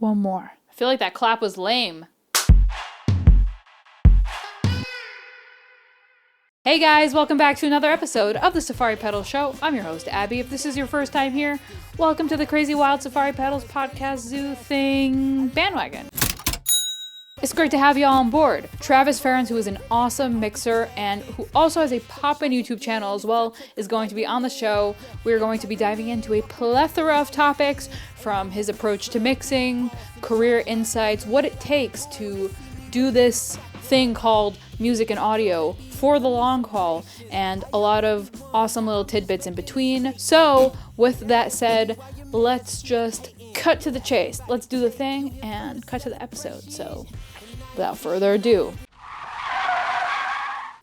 One more. I feel like that clap was lame. Hey guys, welcome back to another episode of the Safari Pedals Show. I'm your host, Abby. If this is your first time here, welcome to the Crazy Wild Safari Pedals podcast zoo thing bandwagon. It's great to have you all on board. Travis Ference, who is an awesome mixer and who also has a poppin' YouTube channel as well, is going to be on the show. We're going to be diving into a plethora of topics, from his approach to mixing, career insights, what it takes to do this thing called music and audio for the long haul, and a lot of awesome little tidbits in between. So, with that said, let's just cut to the chase. Let's do the thing and cut to the episode. So, without further ado,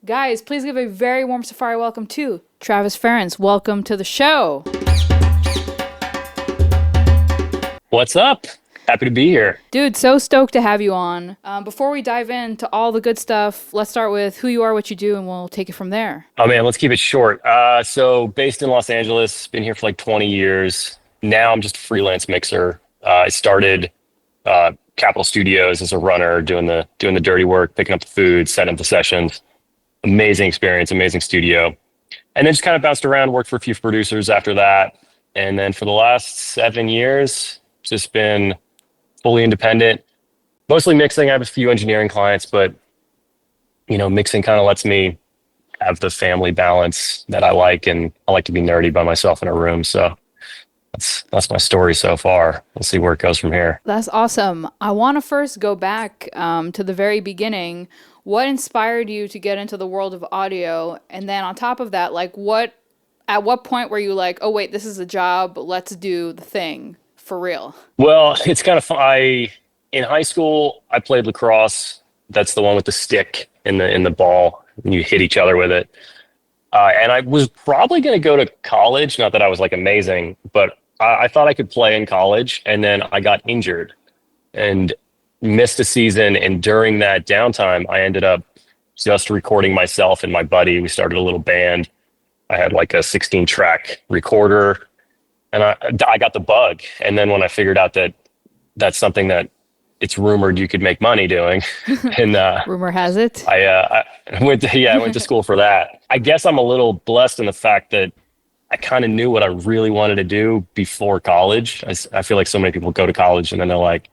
guys, please give a very warm Safari welcome to Travis Ference. Welcome to the show. What's up? Happy to be here. Dude, so stoked to have you on. Before we dive into all the good stuff, let's start with who you are, what you do, and we'll take it from there. Oh man, let's keep it short. So based in Los Angeles, been here for like 20 years. Now I'm just a freelance mixer. I started Capitol Studios as a runner, doing the dirty work, picking up the food, setting up the sessions. Amazing experience, amazing studio. And then just kind of bounced around, worked for a few producers after that. And then for the last 7 years, just been fully independent, mostly mixing. I have a few engineering clients, but mixing kind of lets me have the family balance that I like, and I like to be nerdy by myself in a room. So that's my story so far. We'll see where it goes from here. That's awesome. I want to first go back to the very beginning. What inspired you to get into the world of audio? And then on top of that, at what point were you like, oh wait, this is a job, let's do the thing for real? Well, it's kind of fun. In high school, I played lacrosse. That's the one with the stick in the ball, and you hit each other with it. And I was probably going to go to college. Not that I was like amazing, but I thought I could play in college. And then I got injured and missed a season. And during that downtime, I ended up just recording myself and my buddy. We started a little band. I had like a 16-track recorder. And I got the bug. And then when I figured out that that's something that it's rumored you could make money doing, and rumor has it, I went to school for that. I guess I'm a little blessed in the fact that I kind of knew what I really wanted to do before college. I feel like so many people go to college and then they're like,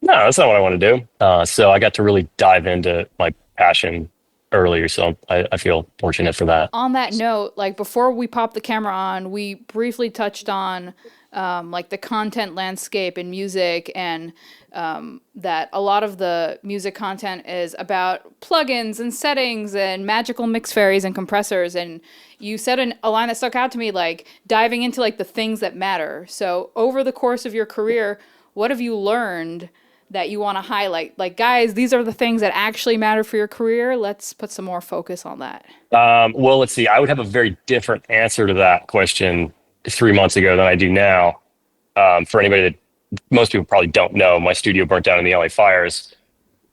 no, that's not what I want to do. So I got to really dive into my passion earlier, so I feel fortunate for that. On that note, before we pop the camera on, we briefly touched on the content landscape in music, and that a lot of the music content is about plugins and settings and magical mix fairies and compressors. And you said a line that stuck out to me, diving into the things that matter. So over the course of your career, what have you learned that you want to highlight? Guys, these are the things that actually matter for your career. Let's put some more focus on that. Well, let's see. I would have a very different answer to that question 3 months ago than I do now. For anybody that most people probably don't know, my studio burnt down in the LA fires,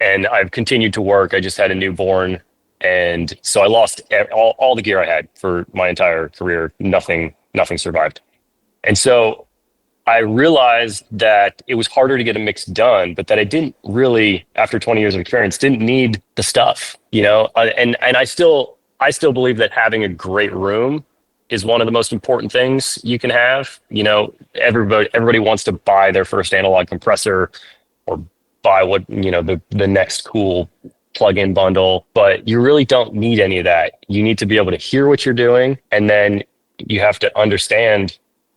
and I've continued to work. I just had a newborn, and so I lost all the gear I had for my entire career. Nothing survived. And so I realized that it was harder to get a mix done, but that I didn't really, after 20 years of experience, didn't need the stuff, and I still believe that having a great room is one of the most important things you can have. Everybody wants to buy their first analog compressor or buy the next cool plug-in bundle, but you really don't need any of that. You need to be able to hear what you're doing, and then you have to understand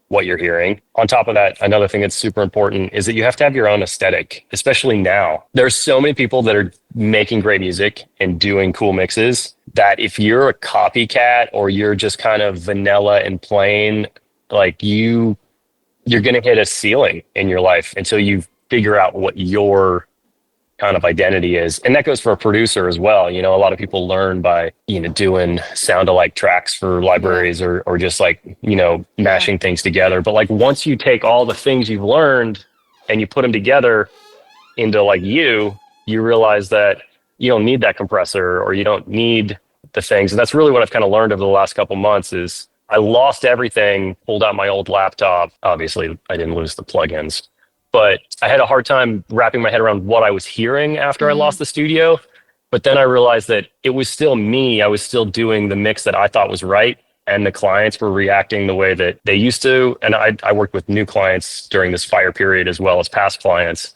what you're hearing. On top of that, another thing that's super important is that you have to have your own aesthetic, especially now. There's so many people that are making great music and doing cool mixes that if you're a copycat or you're just kind of vanilla and plain, you're going to hit a ceiling in your life until you figure out what your kind of identity is. And that goes for a producer as well. A lot of people learn by, doing sound-alike tracks for libraries or just mashing things together. But once you take all the things you've learned and you put them together into you realize that you don't need that compressor or you don't need the things. And that's really what I've kind of learned over the last couple months is I lost everything, pulled out my old laptop. Obviously I didn't lose the plugins, but I had a hard time wrapping my head around what I was hearing after I lost the studio. But then I realized that it was still me. I was still doing the mix that I thought was right. And the clients were reacting the way that they used to. And I worked with new clients during this fire period as well as past clients.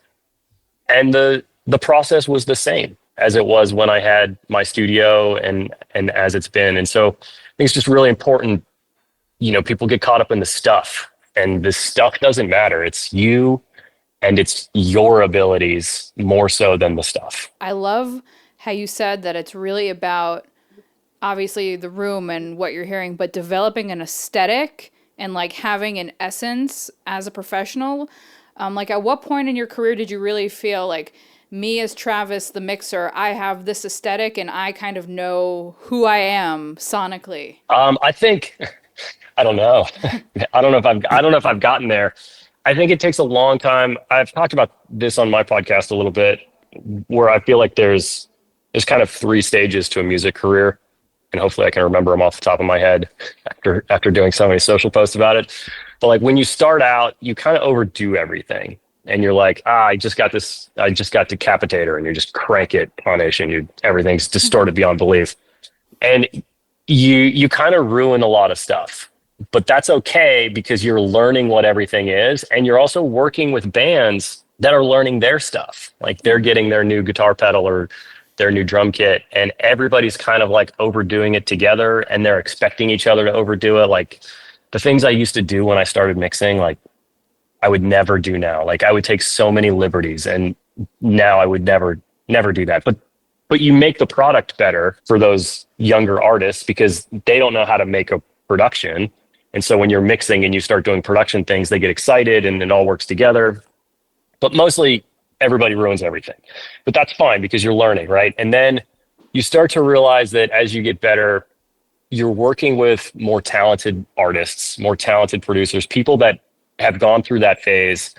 And the process was the same as it was when I had my studio and as it's been. And so I think it's just really important, people get caught up in the stuff, and the stuff doesn't matter. It's you and it's your abilities more so than the stuff. I love how you said that it's really about obviously the room and what you're hearing, but developing an aesthetic and like having an essence as a professional. Like at what point in your career did you really feel like, me as Travis, the mixer, I have this aesthetic and I kind of know who I am sonically? I think, I don't know. I don't know if I've gotten there. I think it takes a long time. I've talked about this on my podcast a little bit, where I feel like there's kind of 3 stages to a music career, and hopefully I can remember them off the top of my head after doing so many social posts about it. But like when you start out, you kind of overdo everything, and you're like, I just got Decapitator, and you just crank it, punish, and everything's distorted beyond belief, and you kind of ruin a lot of stuff. But that's okay, because you're learning what everything is, and you're also working with bands that are learning their stuff. Like they're getting their new guitar pedal or their new drum kit, and everybody's kind of like overdoing it together, and they're expecting each other to overdo it. Like the things I used to do when I started mixing, like I would never do now. Like I would take so many liberties, and now I would never do that. But you make the product better for those younger artists, because they don't know how to make a production. And so when you're mixing and you start doing production things, they get excited and it all works together. But mostly everybody ruins everything. But that's fine, because you're learning, right? And then you start to realize that as you get better, you're working with more talented artists, more talented producers, people that have gone through that phase.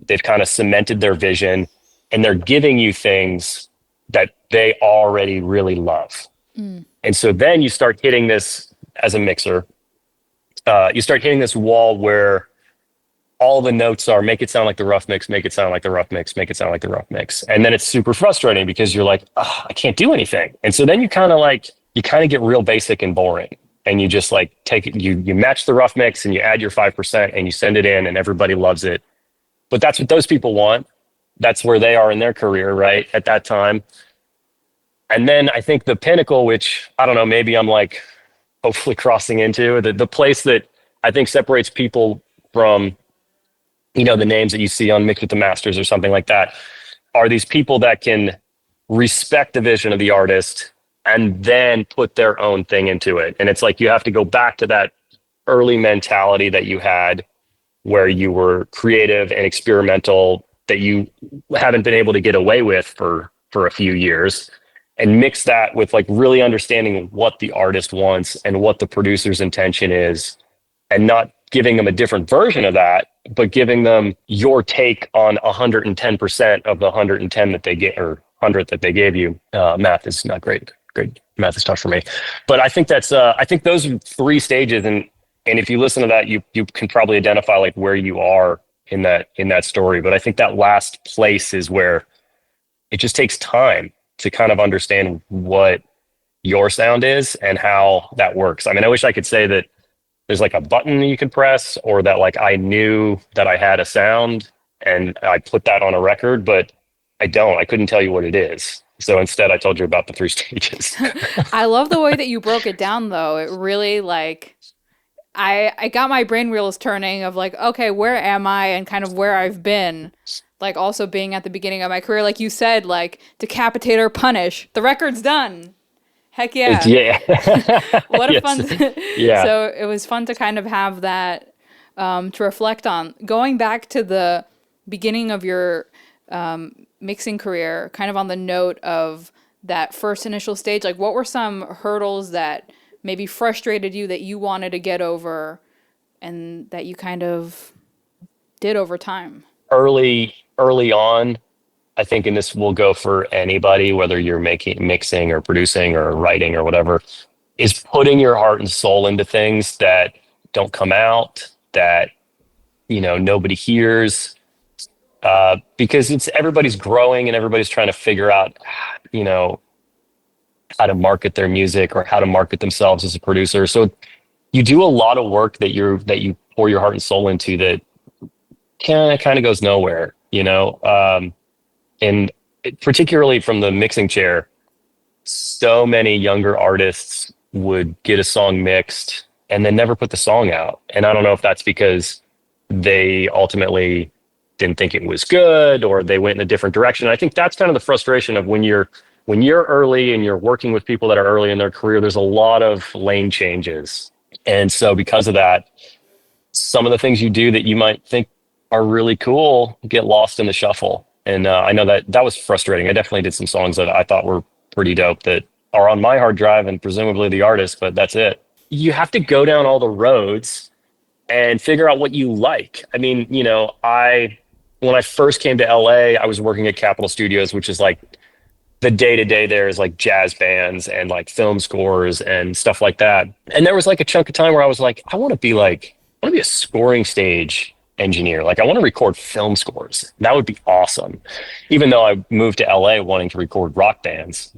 They've kind of cemented their vision, and they're giving you things that they already really love. And so then you start hitting this as a mixer. You start hitting this wall where all the notes are make it sound like the rough mix, make it sound like the rough mix, make it sound like the rough mix. And then it's super frustrating, because you're like, I can't do anything. And so then you kind of get real basic and boring. And you just like take it, you match the rough mix and you add your 5% and you send it in, and everybody loves it. But that's what those people want. That's where they are in their career, right? At that time. And then I think the pinnacle, which I don't know, maybe I'm like hopefully crossing into the place that I think separates people from, the names that you see on Mix with the Masters or something like that, are these people that can respect the vision of the artist and then put their own thing into it. And it's like, you have to go back to that early mentality that you had, where you were creative and experimental, that you haven't been able to get away with for a few years, and mix that with like really understanding what the artist wants and what the producer's intention is, and not giving them a different version of that, but giving them your take on 110% of the 110 that they get, or 100 that they gave you. Math is not great. Great math is tough for me, but I think I think those are 3 stages, and if you listen to that, you can probably identify like where you are in that story. But I think that last place is where it just takes time to kind of understand what your sound is and how that works. I mean, I wish I could say that there's like a button you could press, or that like I knew that I had a sound and I put that on a record, but I don't. I couldn't tell you what it is. So instead, I told you about the 3 stages. I love the way that you broke it down, though. It really like, I got my brain wheels turning of like, okay, where am I, and kind of where I've been. Like also being at the beginning of my career, like you said, like Decapitator, Punish, the record's done. Heck yeah. Yeah. What a Yes. fun. Yeah. So it was fun to kind of have that to reflect on. Going back to the beginning of your mixing career, kind of on the note of that first initial stage, like what were some hurdles that maybe frustrated you that you wanted to get over and that you kind of did over time? Early on, I think, and this will go for anybody, whether you're mixing or producing or writing or whatever, is putting your heart and soul into things that don't come out, that, nobody hears. because everybody's growing and everybody's trying to figure out, you know, how to market their music or how to market themselves as a producer. So you do a lot of work that you pour your heart and soul into that kind of goes nowhere, you know. And particularly from the mixing chair, so many younger artists would get a song mixed and then never put the song out. And I don't know if that's because they ultimately didn't think it was good or they went in a different direction. I think that's kind of the frustration of when you're early and you're working with people that are early in their career, there's a lot of lane changes. And so because of that, some of the things you do that you might think are really cool get lost in the shuffle. And I know that was frustrating. I definitely did some songs that I thought were pretty dope that are on my hard drive and presumably the artist, but that's it. You have to go down all the roads and figure out what you like. I mean, you know, when I first came to LA, I was working at Capitol Studios, which is like the day to day there is like jazz bands and like film scores and stuff like that. And there was like a chunk of time where I was like, I want to be a scoring stage engineer. Like I want to record film scores. That would be awesome. Even though I moved to LA wanting to record rock bands.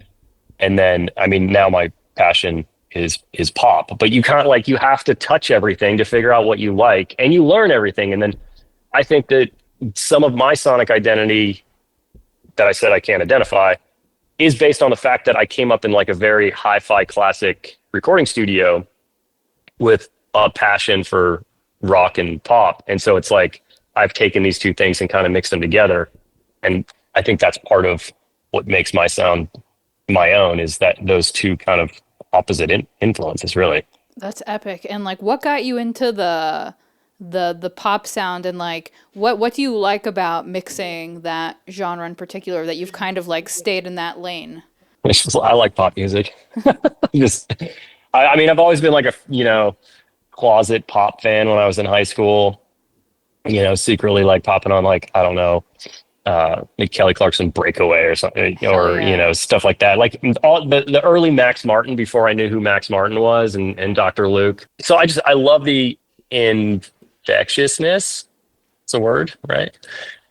And then, I mean, now my passion is pop, but you can't you have to touch everything to figure out what you like and you learn everything. And then I think that some of my sonic identity that I said I can't identify is based on the fact that I came up in like a very hi-fi classic recording studio with a passion for rock and pop. And so it's like, I've taken these two things and kind of mixed them together. And I think that's part of what makes my sound my own, is that those two kind of opposite influences, really. That's epic. And like, what got you into the pop sound, and like what do you like about mixing that genre in particular that you've kind of like stayed in that lane? I like pop music. Just, I mean, I've always been like a, you know, closet pop fan when I was in high school, you know, secretly like popping on like, I don't know, like Kelly Clarkson Breakaway or something, or, Yeah. you know, stuff like that. Like all the early Max Martin before I knew who Max Martin was, and Dr. Luke. So I love the infectiousness, it's a word, right?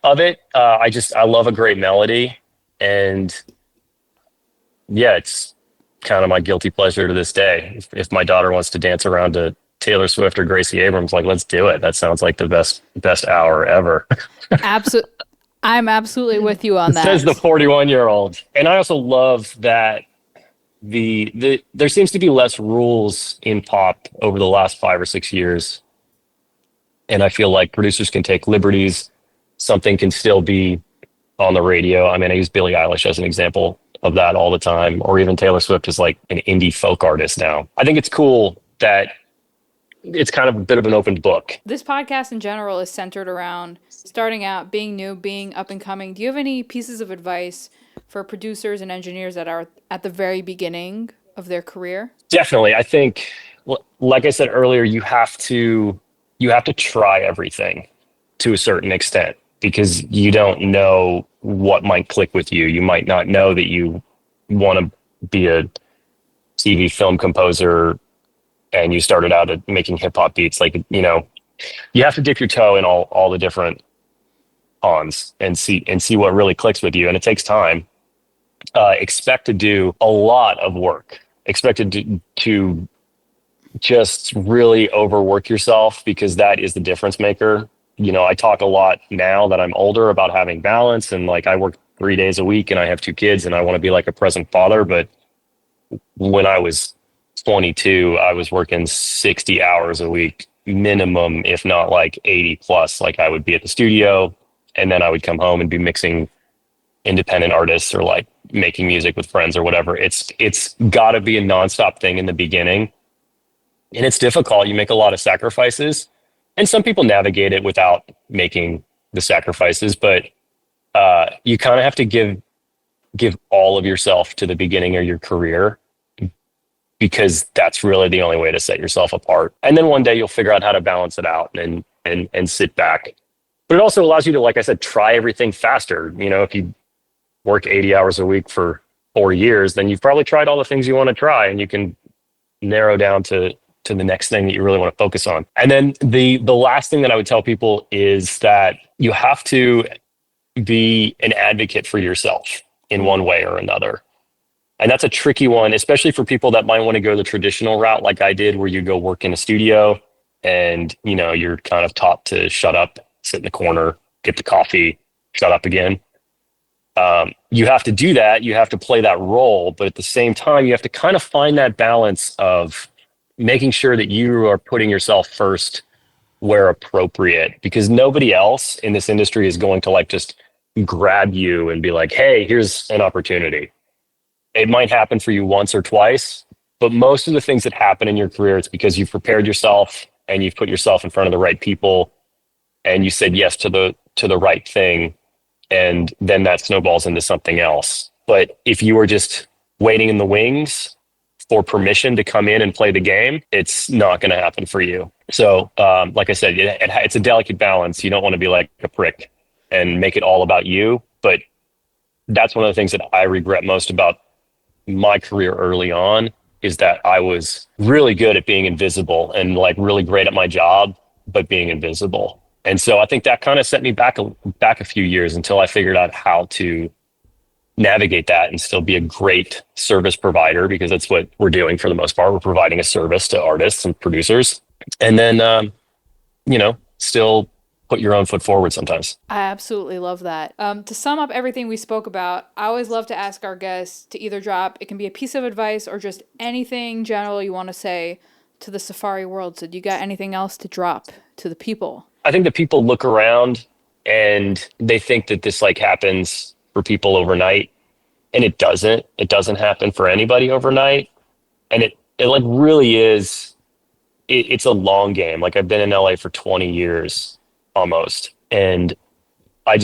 Of it. I love a great melody, and yeah, it's kind of my guilty pleasure to this day. If my daughter wants to dance around to Taylor Swift or Gracie Abrams, like, let's do it. That sounds like the best hour ever. Absolutely. I'm absolutely with you on that. Says the 41-year-old. And I also love that there seems to be less rules in pop over the last 5 or 6 years. And I feel like producers can take liberties. Something can still be on the radio. I mean, I use Billie Eilish as an example of that all the time, or even Taylor Swift is like an indie folk artist now. I think it's cool that it's kind of a bit of an open book. This podcast in general is centered around starting out, being new, being up and coming. Do you have any pieces of advice for producers and engineers that are at the very beginning of their career? Definitely. I think, like I said earlier, you have to try everything to a certain extent, because you don't know what might click with you. You might not know that you want to be a TV film composer and you started out at making hip hop beats. Like, you know, you have to dip your toe in all the different ponds and see what really clicks with you. And it takes time. Expect to do a lot of work. Expect to just really overwork yourself, because that is the difference maker. You know, I talk a lot now that I'm older about having balance, and like I work 3 days a week and I have 2 kids and I want to be like a present father. But when I was 22, I was working 60 hours a week minimum, if not like 80 plus. Like I would be at the studio and then I would come home and be mixing independent artists or like making music with friends or whatever. It's got to be a nonstop thing in the beginning. And it's difficult. You make a lot of sacrifices, and some people navigate it without making the sacrifices, but you kind of have to give all of yourself to the beginning of your career, because that's really the only way to set yourself apart. And then one day you'll figure out how to balance it out and sit back. But it also allows you to, like I said, try everything faster. You know, if you work 80 hours a week for 4 years, then you've probably tried all the things you want to try, and you can narrow down to the next thing that you really want to focus on. And then the last thing that I would tell people is that you have to be an advocate for yourself in one way or another. And that's a tricky one, especially for people that might want to go the traditional route like I did, where you go work in a studio and, you're kind of taught to shut up, sit in the corner, get the coffee, shut up again. You have to do that. You have to play that role. But at the same time, you have to kind of find that balance of making sure that you are putting yourself first where appropriate, because nobody else in this industry is going to just grab you and be like, hey, here's an opportunity. It might happen for you once or twice, but most of the things that happen in your career, it's because you've prepared yourself and you've put yourself in front of the right people and you said yes to the right thing. And then that snowballs into something else. But if you were just waiting in the wings for permission to come in and play the game, it's not going to happen for you. So, like I said, it's a delicate balance. You don't want to be like a prick and make it all about you. But that's one of the things that I regret most about my career early on, is that I was really good at being invisible and really great at my job, but being invisible. And so I think that kind of set me back a few years until I figured out how to navigate that and still be a great service provider, because that's what we're doing for the most part. We're providing a service to artists and producers. And then, still put your own foot forward sometimes. I absolutely love that. To sum up everything we spoke about, I always love to ask our guests to either drop, it can be a piece of advice or just anything general you want to say to the Safari world. So do you got anything else to drop to the people? I think that people look around and they think that this happens for people overnight, and it doesn't. It doesn't happen for anybody overnight. And it really is, it's a long game. I've been in LA for 20 years almost. And I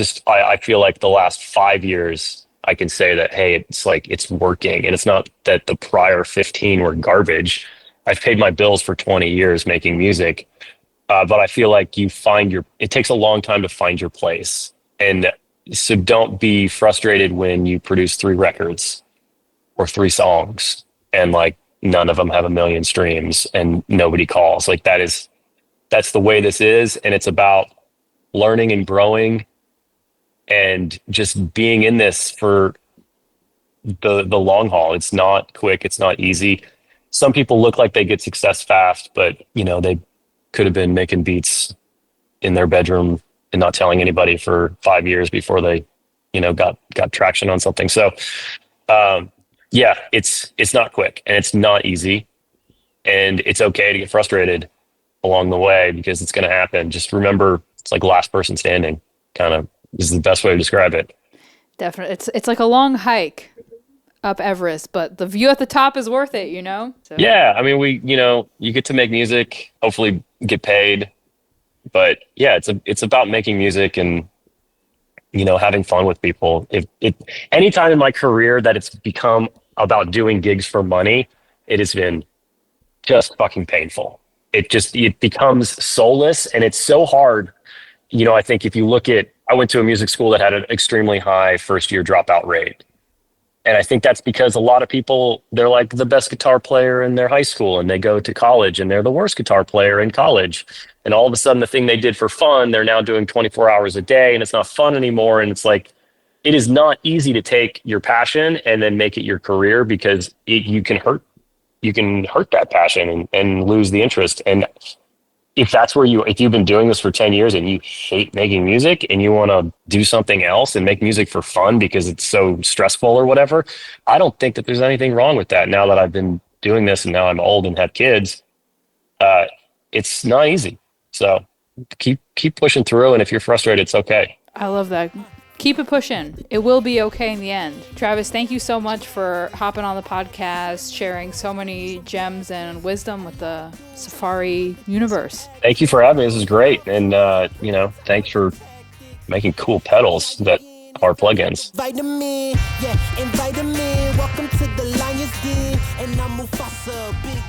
feel like the last 5 years, I can say that, hey, it's working. And it's not that the prior 15 were garbage. I've paid my bills for 20 years making music. But I feel like it takes a long time to find your place. And so don't be frustrated when you produce 3 records or 3 songs and none of them have 1 million streams and nobody calls. That's the way this is. And it's about learning and growing and just being in this for the long haul. It's not quick. It's not easy. Some people look like they get success fast, but they could have been making beats in their bedroom and not telling anybody for 5 years before they, got traction on something. So, it's not quick and it's not easy, and it's okay to get frustrated along the way, because it's going to happen. Just remember, it's like last person standing, kind of is the best way to describe it. Definitely. It's like a long hike up Everest, but the view at the top is worth it, So. Yeah. I mean, you get to make music, hopefully get paid, but yeah, it's about making music and, having fun with people. If any time in my career that it's become about doing gigs for money, it has been just fucking painful. It becomes soulless, and it's so hard. I think if you look at, I went to a music school that had an extremely high first year dropout rate. And I think that's because a lot of people, they're the best guitar player in their high school, and they go to college and they're the worst guitar player in college. And all of a sudden the thing they did for fun, they're now doing 24 hours a day, and it's not fun anymore. And it's it is not easy to take your passion and then make it your career, because you can hurt that passion and lose the interest. And if you've been doing this for 10 years and you hate making music and you want to do something else and make music for fun because it's so stressful or whatever, I don't think that there's anything wrong with that. Now that I've been doing this and now I'm old and have kids, it's not easy. So keep pushing through. And if you're frustrated, it's okay. I love that. Keep it pushing. It will be okay in the end. Travis, thank you so much for hopping on the podcast, sharing so many gems and wisdom with the Safari universe. Thank you for having me. This is great. And, thanks for making cool pedals that are plugins. Invite me. Welcome to the Lions Den, and I'm Mufasa, big